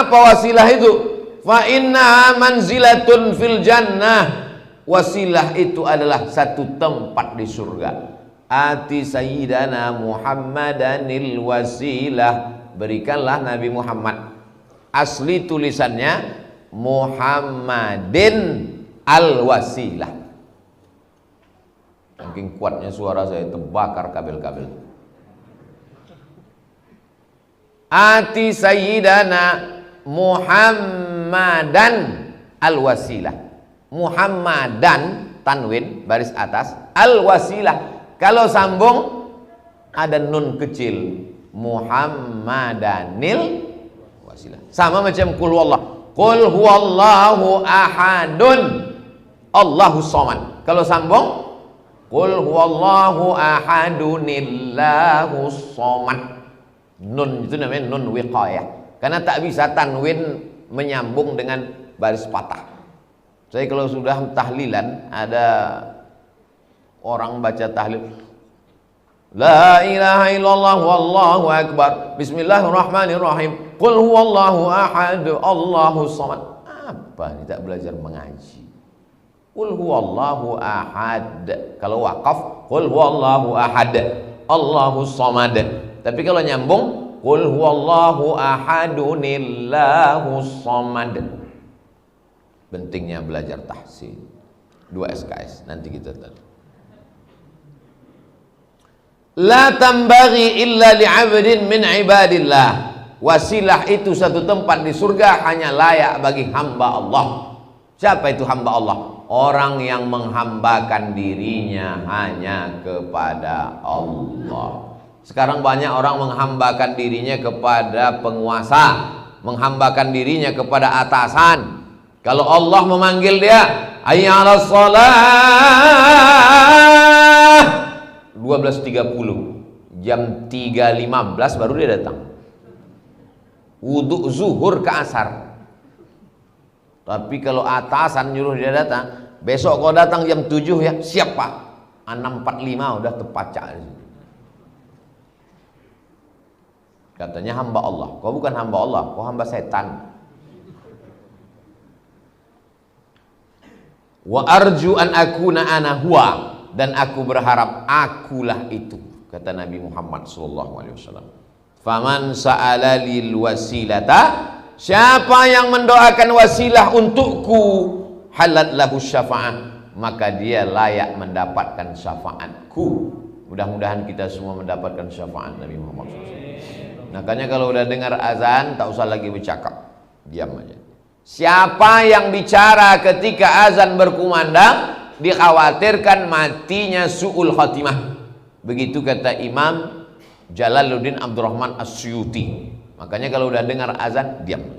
Apa wasilah itu? Fa innaha manzilatun fil jannah. Wasilah itu adalah satu tempat di surga. Ati sayyidana Muhammadanil wasilah. Berikanlah Nabi Muhammad. Asli tulisannya Muhammadin al-wasilah. Saking kuatnya suara saya terbakar kabel-kabel. Ati sayyidana Muhammadan al-wasilah. Muhammadan tanwin baris atas, al-wasilah. Kalau sambung ada nun kecil, Muhammadanil wasilah. Sama macam qul huwallah. Qul huwallahu ahadun Allahu somad. Kalau sambung qul huwallahu ahadunillahu somad. Nun itu namanya nun wiqayah. Karena tak bisa tanwin menyambung dengan baris patah. Saya kalau sudah tahlilan, ada orang baca tahlil, la ilaha illallah wallahu akbar, bismillahirrahmanirrahim, qul huwallahu ahad Allahu samad. Apa ini tak belajar mengaji? Qul huwallahu ahad. Kalau wakaf, qul huwallahu ahad Allahu samad. Tapi kalau nyambung, qul huwallahu ahadunillahu samad. Pentingnya belajar tahsin. 2 SKS nanti kita tahu. La tambaghi illa li'abdin min ibadillah. Wasilah itu satu tempat di surga hanya layak bagi hamba Allah. Siapa itu hamba Allah? Orang yang menghambakan dirinya hanya kepada Allah. Sekarang banyak orang menghambakan dirinya kepada penguasa, menghambakan dirinya kepada atasan. Kalau Allah memanggil dia, hayya 'alas shalah, 12.30, jam 3.15 baru dia datang. Wudhu zuhur ke asar. Tapi kalau atasan nyuruh dia datang, besok kau datang jam 7 ya, siap Pak. 6.45 udah terpacak. Katanya hamba Allah. Kau bukan hamba Allah, kau hamba setan. Wa arju an akuna ana huwa, dan aku berharap akulah itu, kata Nabi Muhammad sallallahu alaihi wasallam. Faman sa'ala lil wasilata, siapa yang mendoakan wasilah untukku, halat lahu syafa'ah, maka dia layak mendapatkan syafaatku. Mudah-mudahan kita semua mendapatkan syafaat Nabi Muhammad SAW. Makanya kalau udah dengar azan tak usah lagi bercakap, diam aja. Siapa yang bicara ketika azan berkumandang, dikhawatirkan matinya su'ul khatimah. Begitu kata Imam Jalaluddin Abdurrahman As-Suyuti. Makanya kalau udah dengar azan, diam.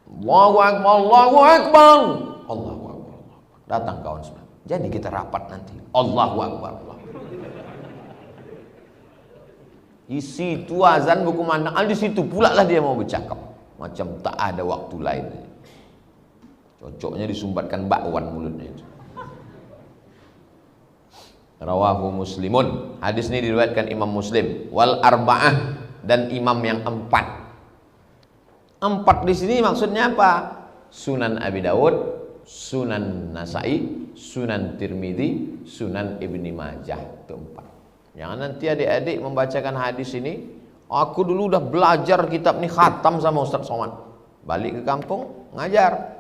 Allahu Akbar, Allahu Akbar, Allahu Akbar. Datang kawan semua. Jadi kita rapat nanti. Allahu Akbar, Allahu Akbar. Di situ azan berkumandang, di situ pula lah dia mau bercakap. Macam tak ada waktu lain. Cocoknya disumbatkan bakwan mulutnya itu. Rawahu Muslimun. Hadis ini diriwayatkan Imam Muslim. Wal arba'ah, dan imam yang 4. 4 di sini maksudnya apa? Sunan Abi Dawud, Sunan Nasai, Sunan Tirmidzi, Sunan Ibni Majah. Itu 4. Jangan nanti adik-adik membacakan hadis ini, aku dulu udah belajar kitab ini khatam sama Ustaz Somad. Balik ke kampung ngajar.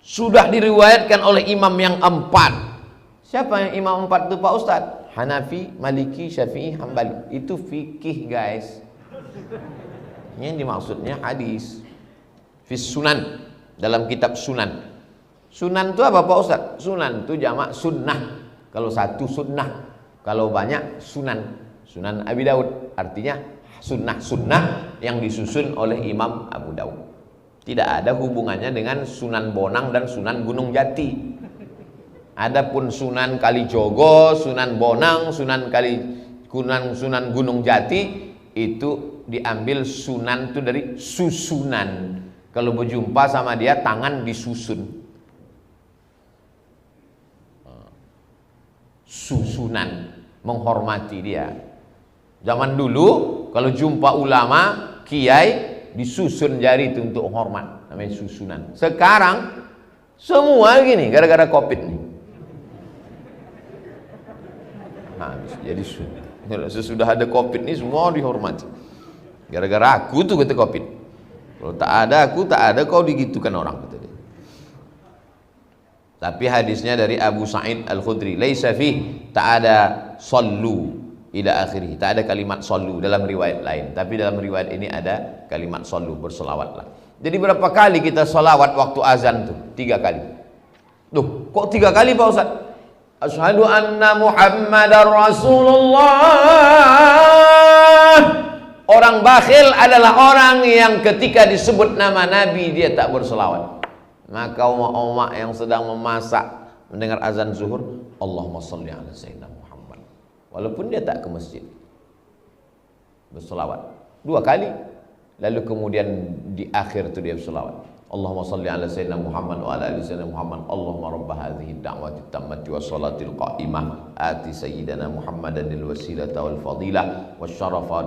Sudah diriwayatkan oleh imam yang 4. Siapa yang imam 4 itu Pak Ustaz? Hanafi, Maliki, Syafi'i, Hambali. Itu fikih guys. Ini dimaksudnya hadis. Fis sunan, dalam kitab sunan. Sunan itu apa Pak Ustaz? Sunan itu jamak sunnah. Kalau satu sunnah, kalau banyak sunan. Sunan Abi Daud artinya sunnah-sunnah yang disusun oleh Imam Abu Daud. Tidak ada hubungannya dengan Sunan Bonang dan Sunan Gunung Jati. Adapun Sunan Kalijogo, Sunan Bonang, Sunan Gunung Jati, itu diambil sunan itu dari susunan. Kalau berjumpa sama dia tangan disusun. Susunan, menghormati dia. Zaman dulu kalau jumpa ulama, kiai, disusun jari itu untuk hormat, namanya susunan. Sekarang semua gini gara-gara Covid nih. Nah, jadi sesudah ada Covid nih semua dihormati. Gara-gara aku tuh kata Covid. Kalau tak ada aku, tak ada kau, digitukan orang kata dia. Tapi hadisnya dari Abu Sa'id Al-Khudri, laisa fi, tak ada sallu ila akhirih, tak ada kalimat sallu dalam riwayat lain. Tapi dalam riwayat ini ada kalimat sallu, berselawatlah. Jadi berapa kali kita salawat waktu azan tuh? 3 kali. Duh, kok 3 kali Pak Ustaz? Asyhadu anna Muhammadar Rasulullah. Orang bakhil adalah orang yang ketika disebut nama Nabi dia tak berselawat. Maka umat-umat yang sedang memasak mendengar azan zuhur, Allahumma salli ala sayyidina Muhammad, walaupun dia tak ke masjid, berselawat 2 kali. Lalu kemudian di akhir itu dia berselawat, Allahumma salli ala sayyidina Muhammad wa ala ali sayyidina Muhammad, Allahumma rabb hadhihi da'wati tammati wa salatil qa'imah ati sayyidina Muhammadanil wasilata wal fadilah wasyarafa.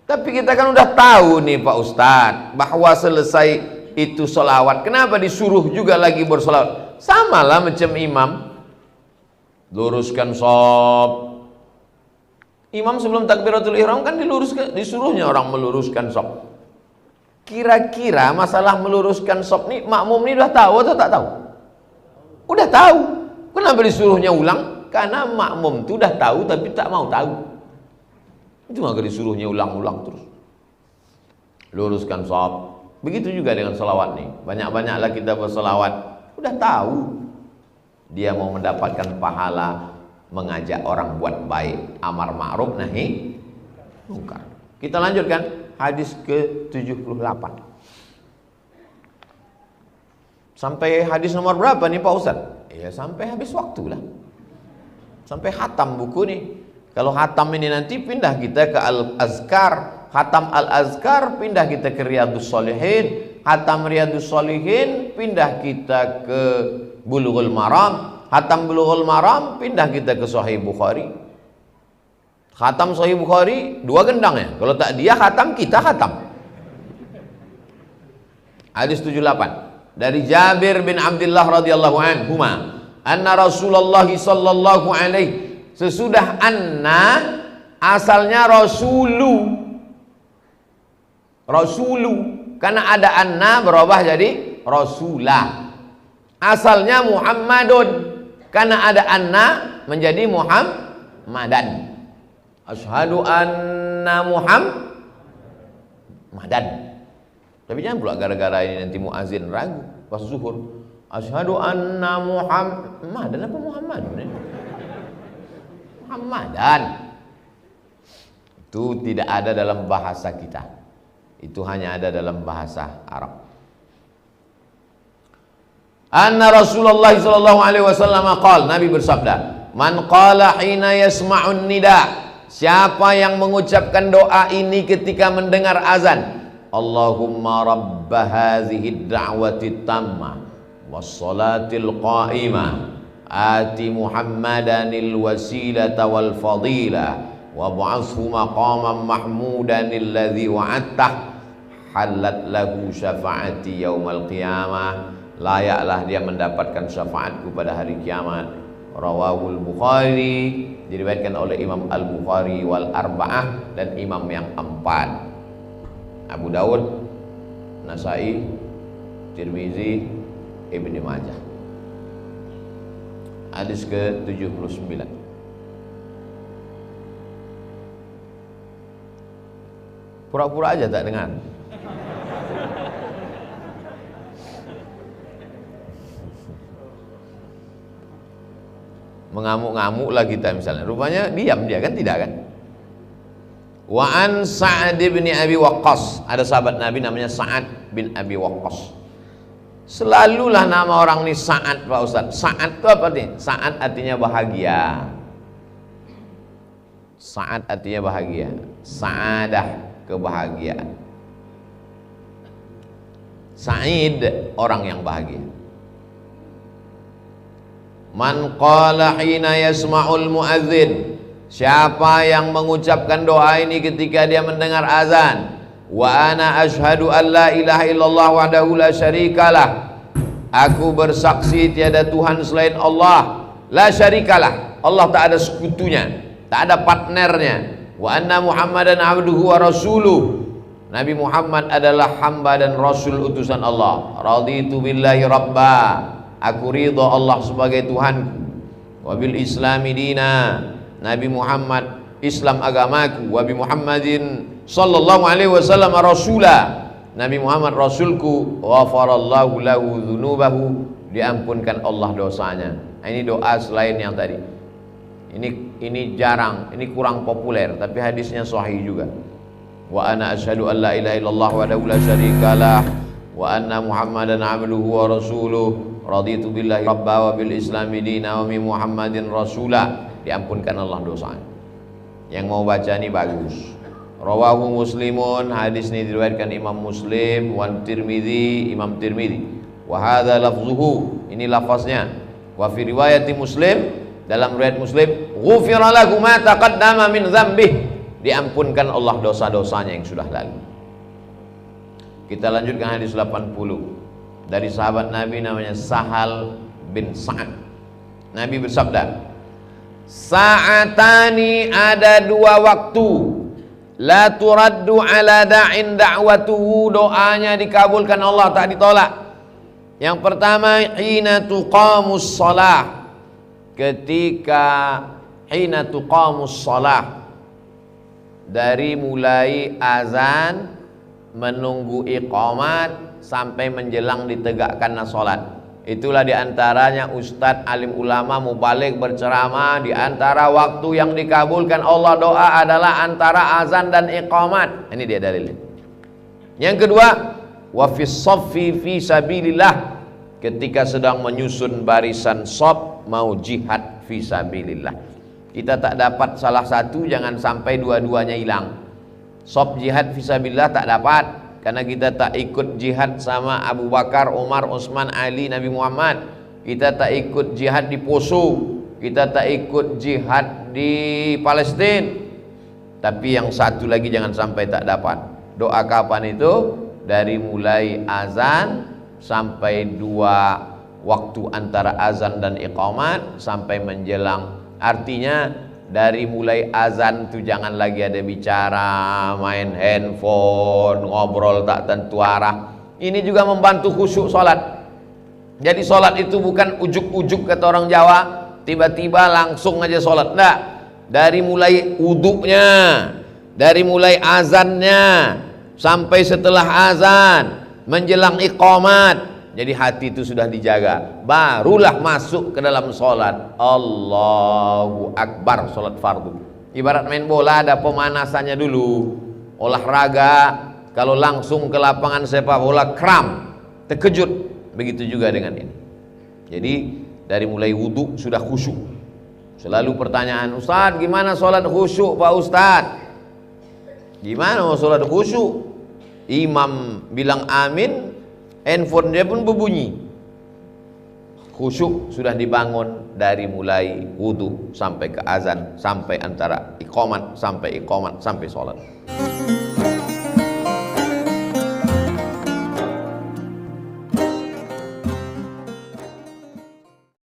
Tapi kita kan udah tahu nih Pak Ustadz bahwa selesai itu solawat, kenapa disuruh juga lagi bersolawat? Samalah macam imam, luruskan shaf. Imam sebelum takbiratul ihram kan disuruhnya orang meluruskan shaf. Kira-kira masalah meluruskan shaf nih makmum nih udah tahu atau tak tahu? Udah tahu. Kenapa disuruhnya ulang? Karena makmum itu udah tahu tapi tak mau tahu. Itu maka disuruhnya ulang-ulang terus. Luruskan shaf. Begitu juga dengan salawat nih. Banyak-banyaklah kita bersalawat. Udah tahu dia mau mendapatkan pahala mengajak orang buat baik, amar ma'ruf nahi munkar. Kita lanjutkan hadis ke-78. Sampai hadis nomor berapa nih Pak Ustaz? Ya sampai habis waktu lah. Sampai khatam buku nih. Kalau khatam ini nanti pindah kita ke Al-Azkar, khatam Al-Azkar pindah kita ke Riyadhus Shalihin, khatam Riyadhus Shalihin pindah kita ke Bulughul Maram, khatam Bulughul Maram pindah kita ke Sahih Bukhari. Khatam Sahih Bukhari 2 gendang ya. Kalau tak dia khatam, kita khatam. Hadis 78 dari Jabir bin Abdullah radhiyallahu anhu, anna Rasulullah sallallahu alaihi, sesudah anna asalnya rasulu karena ada anna berubah jadi rasulah. Asalnya Muhammadun karena ada anna menjadi Muhammadan. Asyhadu anna Muhammadan. Tapi jangan pula gara-gara ini nanti muazin ragu pas zuhur. Asyhadu anna Muhammadan apa Muhammadun? Muhammadan. Itu tidak ada dalam bahasa kita. Itu hanya ada dalam bahasa Arab. Anna Rasulullah sallallahu alaihi wasallam qala, Nabi bersabda, man qala hina yasma'un nida, siapa yang mengucapkan doa ini ketika mendengar azan, Allahumma rabb hadhihi ad-da'wati tammah was salatil qa'imah ati Muhammadanil wasilata wal fadilah wa ba'athu maqaman mahmudanil ladzi wa'adtah halat lahu syafaati yaumal qiyamah, layaklah dia mendapatkan syafaatku pada hari kiamat. Rawahul Bukhari, diriwayatkan oleh Imam Al-Bukhari wal arba'ah, dan imam yang 4, Abu Daud, Nasai, Tirmizi, Ibnu Majah. Hadis ke-79. Pura-pura aja tak dengar. Mengamuk-ngamuk lah kita misalnya. Rupanya diam dia kan, tidak kan? Wa an Sa'ad bin Abi Waqqas, ada sahabat Nabi namanya Sa'ad bin Abi Waqqas. Selalulah nama orang ini Sa'ad Pak Ustaz. Sa'ad itu apa nih? Sa'ad artinya bahagia. Sa'ad artinya bahagia. Sa'adah, kebahagiaan. Sa'id, orang yang bahagia. Man qala hina yasma'ul muadzin, siapa yang mengucapkan doa ini ketika dia mendengar azan, Wa ana asyhadu an la ilaha illallah wahdahu la syarikalah. Aku bersaksi tiada Tuhan selain Allah, la syarikalah. Allah tak ada sekutunya, tak ada partnernya. Wa anna Muhammadan abduhu wa rasuluh. Nabi Muhammad adalah hamba dan rasul utusan Allah. Raditu billahi rabba. Aku ridha Allah sebagai Tuhanku. Wa bil islami dina. Nabi Muhammad Islam agamaku. Wa bi Muhammadin sallallahu alaihi wasallam rasulah. Nabi Muhammad rasulku. Ghafarallahu lahu dzunubahu. Diampunkan Allah dosanya. Ini doa selain yang tadi. Ini jarang, ini kurang populer, tapi hadisnya sahih juga. Wa ana asyhadu an la ilaha illallah wahdahu la syarikalah wa anna Muhammadan abduhu wa rasuluh. Raditu billahi rabba wa bil islami dina wa bi Muhammadin rasulah. Diampunkan Allah dosanya. Yang mau baca ini bagus. Rawahu Muslimun, hadis ini diriwayatkan Imam Muslim, wan Tirmidzi, Imam Tirmidzi. Wa hadza lafzuhu, ini lafaznya. Wa fi riwayati Muslim, dalam riwayat Muslim, ghufira lahu ma taqaddama min dzambih. Diampunkan Allah dosa-dosanya yang sudah lalu. Kita lanjutkan hadis 80 dari sahabat Nabi namanya Sahal bin Sa'ad. Nabi bersabda, sa'atani, ada dua waktu, la turaddu ala da'in da'watuhu, doanya dikabulkan Allah, tak ditolak. Yang pertama, hina tuqamus shalah, ketika hina tuqamus shalah, dari mulai azan menunggu iqamat sampai menjelang ditegakkan salat. Itulah diantaranya ustadz alim ulama mubalik berceramah, diantara waktu yang dikabulkan Allah doa adalah antara azan dan iqamat. Ini dia dalilnya. Yang kedua, wa fis shaffi fi sabilillah, ketika sedang menyusun barisan shaf mau jihad fi sabilillah. Kita tak dapat salah satu, jangan sampai dua-duanya hilang. Shaf jihad fi sabilillah tak dapat, karena kita tak ikut jihad sama Abu Bakar, Umar, Utsman, Ali, Nabi Muhammad. Kita tak ikut jihad di Poso, kita tak ikut jihad di Palestina. Tapi yang satu lagi jangan sampai tak dapat. Doa kapan itu? Dari mulai azan sampai dua waktu antara azan dan iqamat sampai menjelang. Artinya dari mulai azan tuh jangan lagi ada bicara, main handphone, ngobrol tak tentu arah. Ini juga membantu khusyuk sholat. Jadi sholat itu bukan ujuk-ujuk kata orang Jawa, tiba-tiba langsung aja sholat. Enggak. Dari mulai wuduknya, dari mulai azannya sampai setelah azan, menjelang iqamat. Jadi hati itu sudah dijaga, barulah masuk ke dalam sholat. Allahu Akbar, sholat fardu. Ibarat main bola, ada pemanasannya dulu. Olahraga, kalau langsung ke lapangan sepak bola kram, terkejut. Begitu juga dengan ini. Jadi dari mulai wudhu sudah khusyuk. Selalu pertanyaan, Ustaz gimana sholat khusyuk Pak Ustaz? Gimana mau sholat khusyuk? Imam bilang amin, handphone dia pun berbunyi. Khusyuk sudah dibangun dari mulai wudu sampai ke azan, sampai antara iqamat sampai sholat.